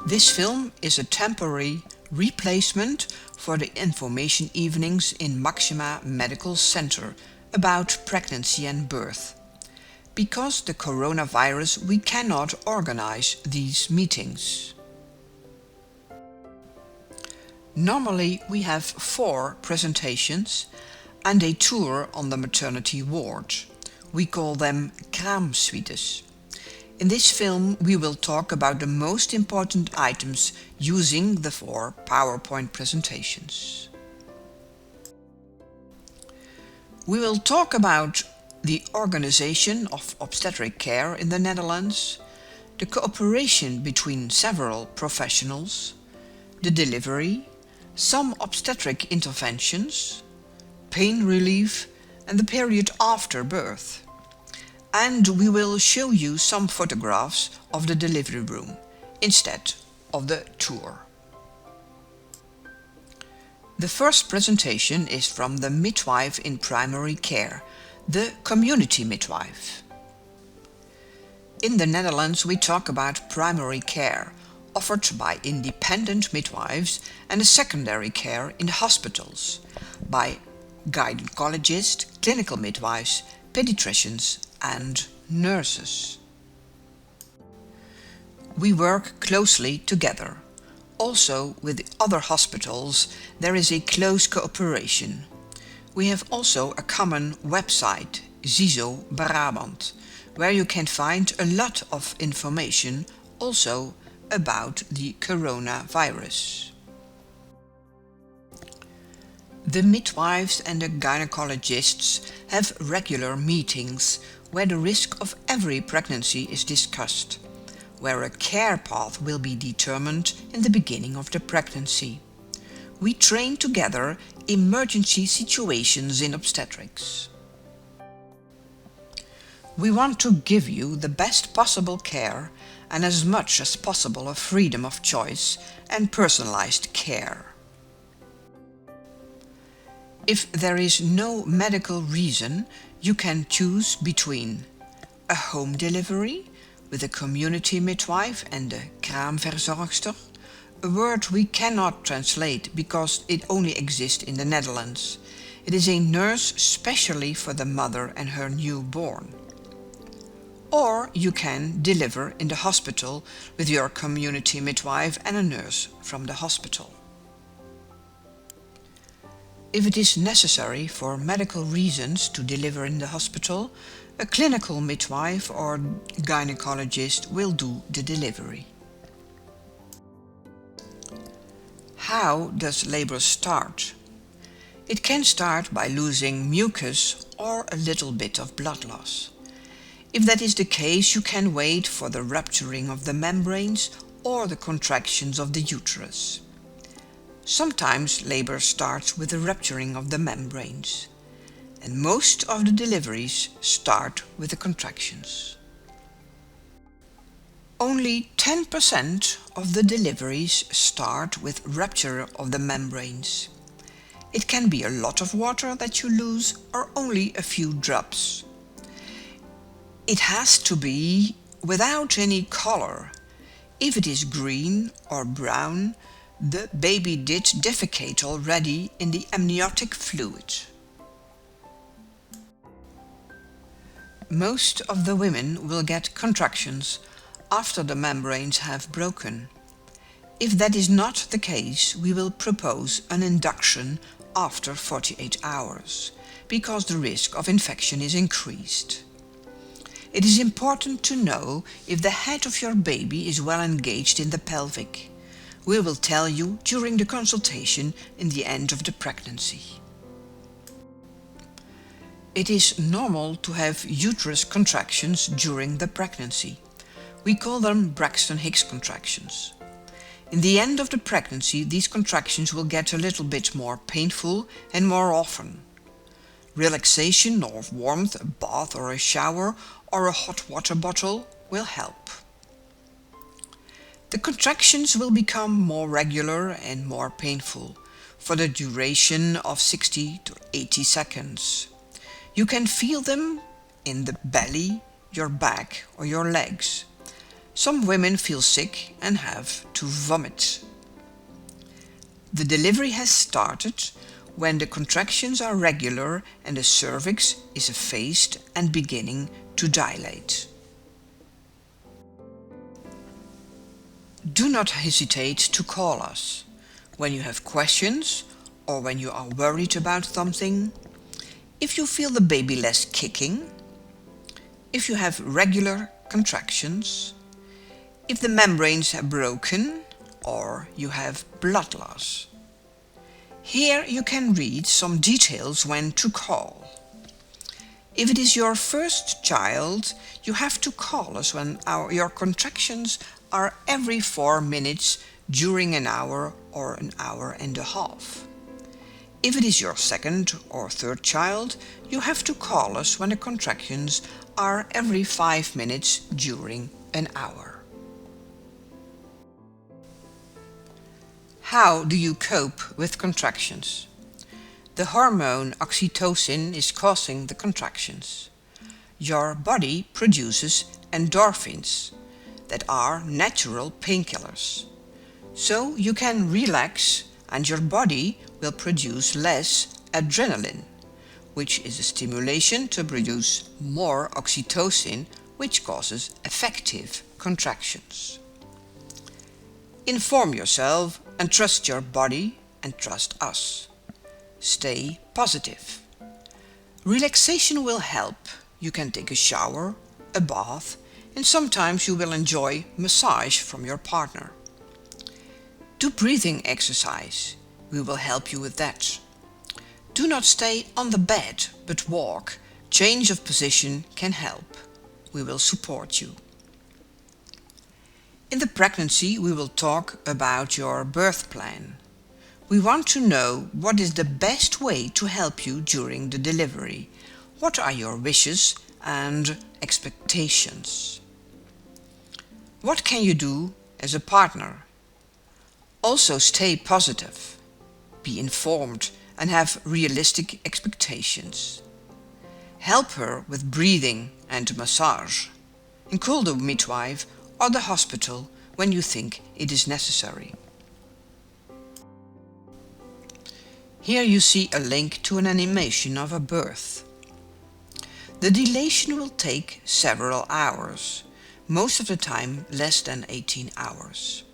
This film is a temporary replacement for the information evenings in Maxima Medical Center about pregnancy and birth. Because the coronavirus, we cannot organize these meetings. Normally we have 4 presentations and a tour on the maternity ward. We call them kraamsuites. In this film we will talk about the most important items using the 4 PowerPoint presentations. We will talk about the organization of obstetric care in the Netherlands, the cooperation between several professionals, the delivery, some obstetric interventions, pain relief and the period after birth. And we will show you some photographs of the delivery room instead of the tour. The first presentation is from the midwife in primary care, the community midwife. In the Netherlands we talk about primary care offered by independent midwives and a secondary care in the hospitals by gynecologists, clinical midwives, pediatricians and nurses. We work closely together. Also with the other hospitals there is a close cooperation. We have also a common website, ZISO Brabant, where you can find a lot of information also about the coronavirus. The midwives and the gynecologists have regular meetings where the risk of every pregnancy is discussed, where a care path will be determined in the beginning of the pregnancy. We train together emergency situations in obstetrics. We want to give you the best possible care and as much as possible a freedom of choice and personalized care. If there is no medical reason, you can choose between a home delivery with a community midwife and a kraamverzorgster, a word we cannot translate because it only exists in the Netherlands. It is a nurse specially for the mother and her newborn. Or you can deliver in the hospital with your community midwife and a nurse from the hospital. If it is necessary for medical reasons to deliver in the hospital, a clinical midwife or gynecologist will do the delivery. How does labor start? It can start by losing mucus or a little bit of blood loss. If that is the case, you can wait for the rupturing of the membranes or the contractions of the uterus. Sometimes labor starts with the rupturing of the membranes, and most of the deliveries start with the contractions. Only 10% of the deliveries start with rupture of the membranes. It can be a lot of water that you lose or only a few drops. It has to be without any color. If it is green or brown, the baby did defecate already in the amniotic fluid. Most of the women will get contractions after the membranes have broken. If that is not the case, we will propose an induction after 48 hours, because the risk of infection is increased. It is important to know if the head of your baby is well engaged in the pelvic. We will tell you during the consultation in the end of the pregnancy. It is normal to have uterus contractions during the pregnancy. We call them Braxton-Hicks contractions. In the end of the pregnancy, these contractions will get a little bit more painful and more often. Relaxation or warmth, a bath or a shower or a hot water bottle will help. The contractions will become more regular and more painful for the duration of 60 to 80 seconds. You can feel them in the belly, your back or your legs. Some women feel sick and have to vomit. The delivery has started when the contractions are regular and the cervix is effaced and beginning to dilate. Do not hesitate to call us when you have questions or when you are worried about something, if you feel the baby less kicking, if you have regular contractions, if the membranes have broken or you have blood loss. Here you can read some details when to call. If it is your first child, you have to call us when your contractions are every 4 minutes during an hour or an hour and a half. If it is your second or third child, you have to call us when the contractions are every 5 minutes during an hour. How do you cope with contractions? The hormone oxytocin is causing the contractions. Your body produces endorphins that are natural painkillers. So you can relax and your body will produce less adrenaline, which is a stimulation to produce more oxytocin, which causes effective contractions. Inform yourself and trust your body and trust us. Stay positive. Relaxation will help. You can take a shower, a bath, and sometimes you will enjoy massage from your partner. Do breathing exercise. We will help you with that. Do not stay on the bed, but walk. Change of position can help. We will support you. In the pregnancy, we will talk about your birth plan. We want to know what is the best way to help you during the delivery. What are your wishes and expectations? What can you do as a partner? Also stay positive. Be informed and have realistic expectations. Help her with breathing and massage. And call the midwife or the hospital when you think it is necessary. Here you see a link to an animation of a birth. The dilation will take several hours, most of the time less than 18 hours.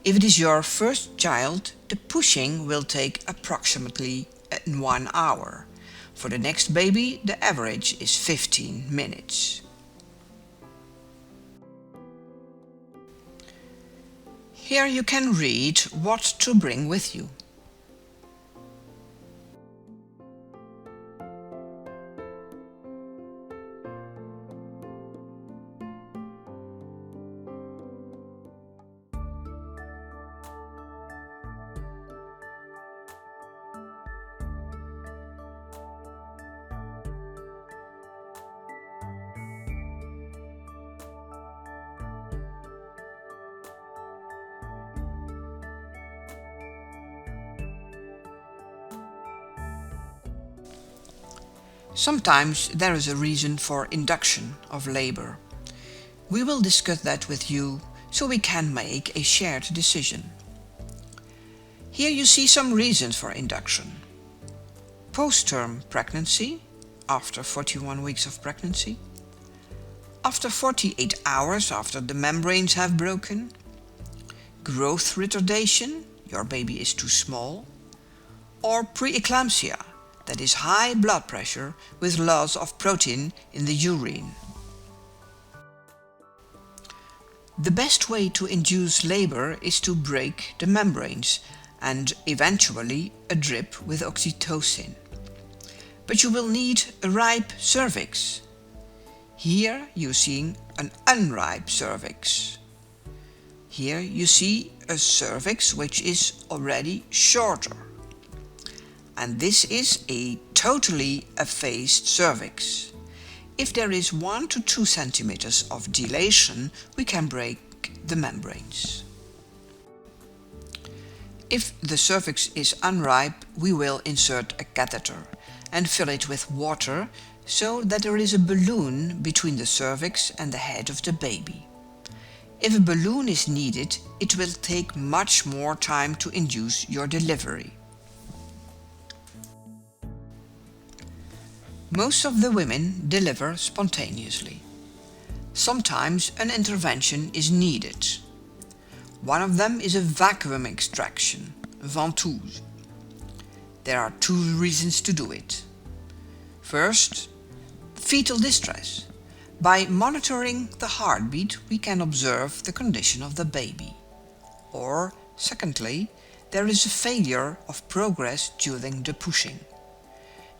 If it is your first child, the pushing will take approximately 1 hour. For the next baby, the average is 15 minutes. Here you can read what to bring with you. Sometimes there is a reason for induction of labor. We will discuss that with you so we can make a shared decision. Here you see some reasons for induction. Post-term pregnancy, after 41 weeks of pregnancy. After 48 hours after the membranes have broken. Growth retardation, your baby is too small. Or preeclampsia, that is high blood pressure with loss of protein in the urine. The best way to induce labor is to break the membranes and eventually a drip with oxytocin. But you will need a ripe cervix. Here you see an unripe cervix. Here you see a cervix which is already shorter. And this is a totally effaced cervix. If there is 1 to 2 centimeters of dilation, we can break the membranes. If the cervix is unripe, we will insert a catheter and fill it with water so that there is a balloon between the cervix and the head of the baby. If a balloon is needed, it will take much more time to induce your delivery. Most of the women deliver spontaneously. Sometimes an intervention is needed. One of them is a vacuum extraction, ventouse. There are two reasons to do it. First, fetal distress. By monitoring the heartbeat, we can observe the condition of the baby. Or, secondly, there is a failure of progress during the pushing.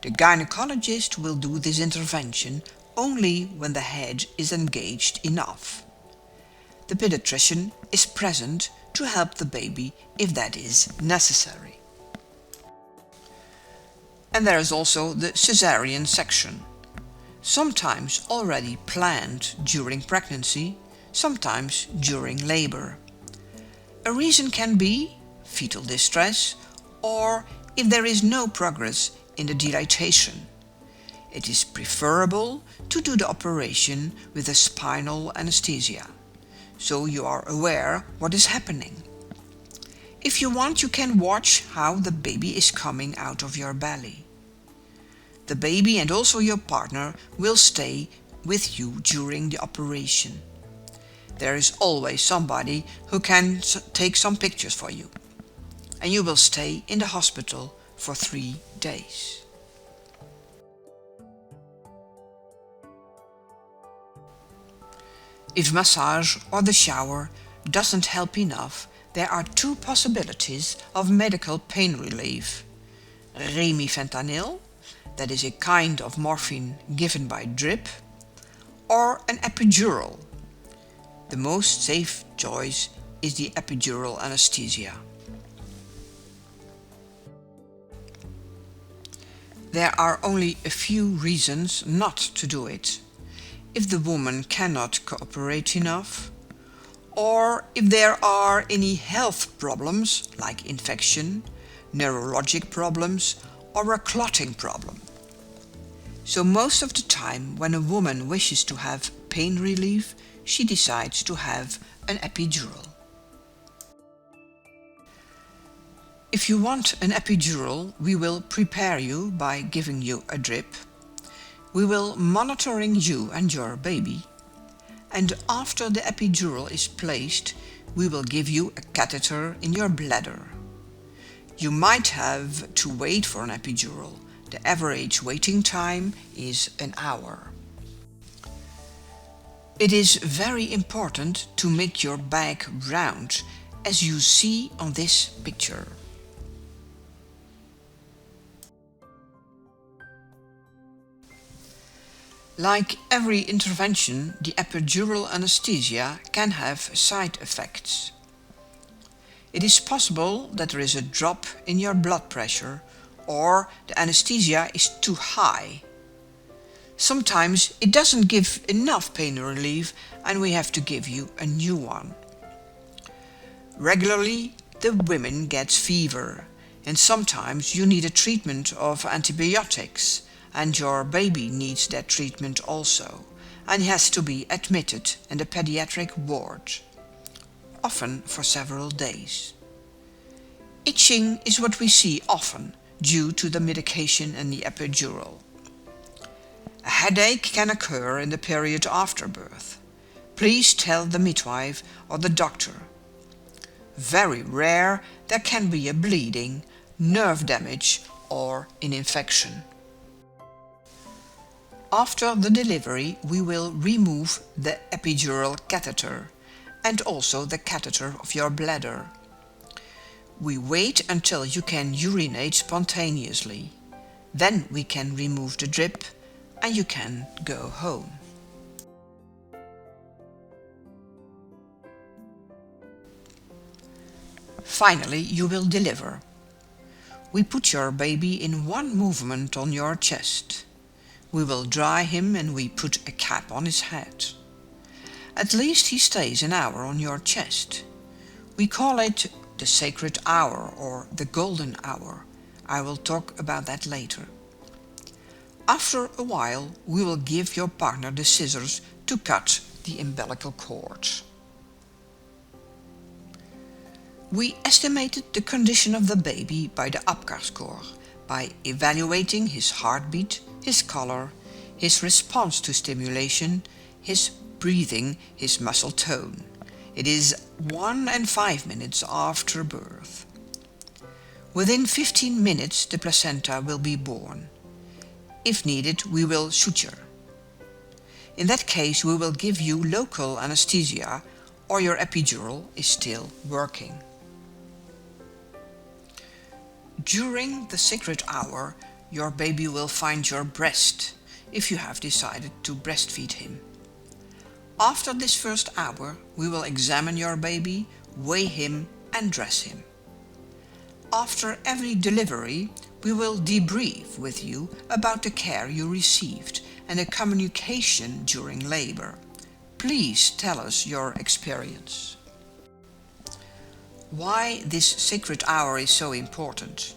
The gynecologist will do this intervention only when the head is engaged enough. The pediatrician is present to help the baby if that is necessary. And there is also the caesarean section. Sometimes already planned during pregnancy, sometimes during labor. A reason can be fetal distress, or if there is no progress in the dilatation. It is preferable to do the operation with a spinal anesthesia, so you are aware what is happening. If you want, you can watch how the baby is coming out of your belly. The baby and also your partner will stay with you during the operation. There is always somebody who can take some pictures for you. And you will stay in the hospital for 3 days. If massage or the shower doesn't help enough, there are two possibilities of medical pain relief. Remifentanil, that is a kind of morphine given by drip, or an epidural. The most safe choice is the epidural anesthesia. There are only a few reasons not to do it. If the woman cannot cooperate enough, or if there are any health problems like infection, neurologic problems, or a clotting problem. So most of the time when a woman wishes to have pain relief, she decides to have an epidural. If you want an epidural, we will prepare you by giving you a drip. We will monitoring you and your baby. And after the epidural is placed, we will give you a catheter in your bladder. You might have to wait for an epidural. The average waiting time is an hour. It is very important to make your bag round, as you see on this picture. Like every intervention, the epidural anesthesia can have side effects. It is possible that there is a drop in your blood pressure, or the anesthesia is too high. Sometimes it doesn't give enough pain relief and we have to give you a new one. Regularly, the women get fever, and sometimes you need a treatment of antibiotics, and your baby needs that treatment also, and has to be admitted in the pediatric ward, often for several days. Itching is what we see often due to the medication and the epidural. A headache can occur in the period after birth. Please tell the midwife or the doctor. Very rare, there can be a bleeding, nerve damage, or an infection. After the delivery, we will remove the epidural catheter and also the catheter of your bladder. We wait until you can urinate spontaneously. Then we can remove the drip and you can go home. Finally, you will deliver. We put your baby in one movement on your chest. We will dry him and we put a cap on his head. At least he stays an hour on your chest. We call it the sacred hour or the golden hour. I will talk about that later. After a while, we will give your partner the scissors to cut the umbilical cord. We estimated the condition of the baby by the APGAR score, by evaluating his heartbeat, his color, his response to stimulation, his breathing, his muscle tone. It is 1 and 5 minutes after birth. Within 15 minutes the placenta will be born. If needed, we will suture. In that case, we will give you local anesthesia or your epidural is still working. During the secret hour, your baby will find your breast if you have decided to breastfeed him. After this first hour, we will examine your baby, weigh him and dress him. After every delivery, we will debrief with you about the care you received and the communication during labor. Please tell us your experience. Why this secret hour is so important?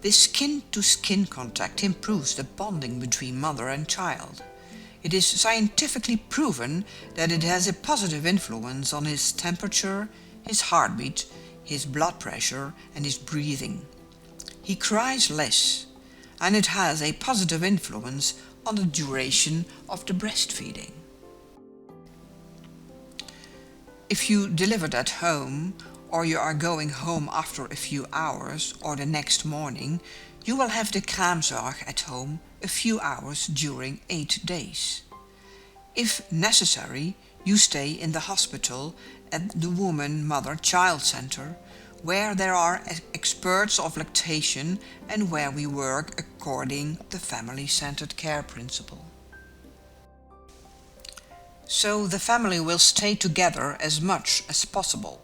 This skin-to-skin contact improves the bonding between mother and child. It is scientifically proven that it has a positive influence on his temperature, his heartbeat, his blood pressure and his breathing. He cries less, and it has a positive influence on the duration of the breastfeeding. If you delivered at home, or you are going home after a few hours or the next morning, you will have the kraamzorg at home a few hours during 8 days. If necessary, you stay in the hospital at the Woman Mother Child Center, where there are experts of lactation and where we work according to the family-centered care principle. So the family will stay together as much as possible.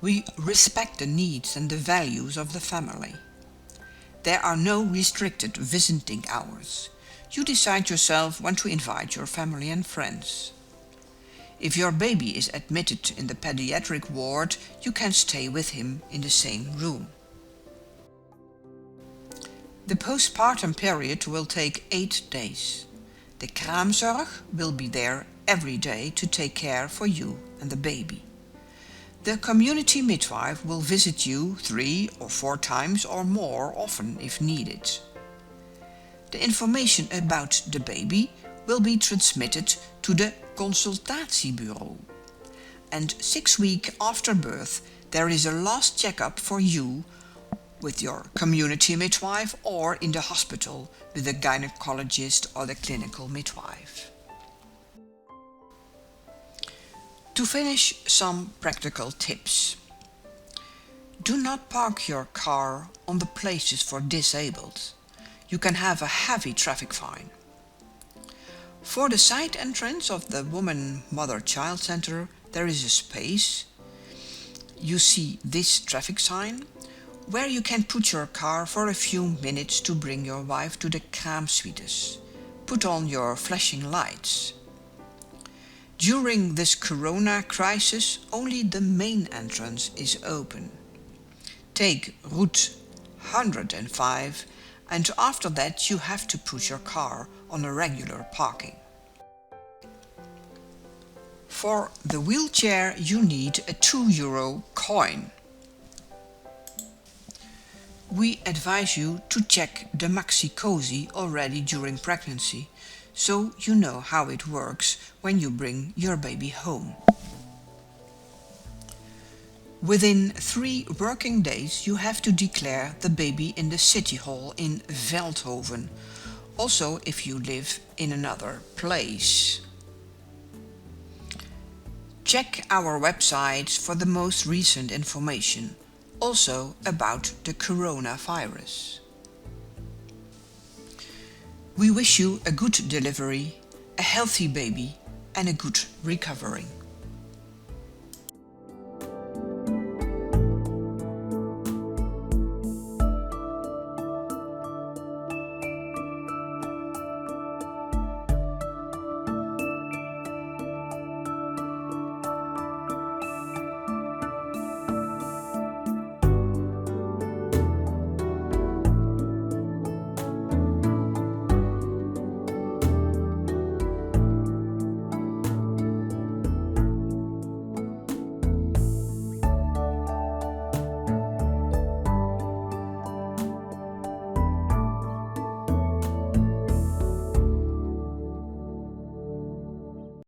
We respect the needs and the values of the family. There are no restricted visiting hours. You decide yourself when to invite your family and friends. If your baby is admitted in the pediatric ward, you can stay with him in the same room. The postpartum period will take 8 days. The kraamzorg will be there every day to take care for you and the baby. The community midwife will visit you 3 or 4 times or more often if needed. The information about the baby will be transmitted to the consultatiebureau. And 6 weeks after birth, there is a last checkup for you with your community midwife or in the hospital with the gynecologist or the clinical midwife. To finish, some practical tips. Do not park your car on the places for disabled. You can have a heavy traffic fine. For the side entrance of the Woman Mother Child Center, there is a space. You see this traffic sign, where you can put your car for a few minutes to bring your wife to the kraamsuites. Put on your flashing lights. During this corona crisis, only the main entrance is open. Take route 105 and after that you have to put your car on a regular parking. For the wheelchair you need a €2 coin. We advise you to check the Maxi-Cosi already during pregnancy, so you know how it works when you bring your baby home. Within 3 working days you have to declare the baby in the city hall in Veldhoven, also if you live in another place. Check our website for the most recent information, also about the coronavirus. We wish you a good delivery, a healthy baby and a good recovery.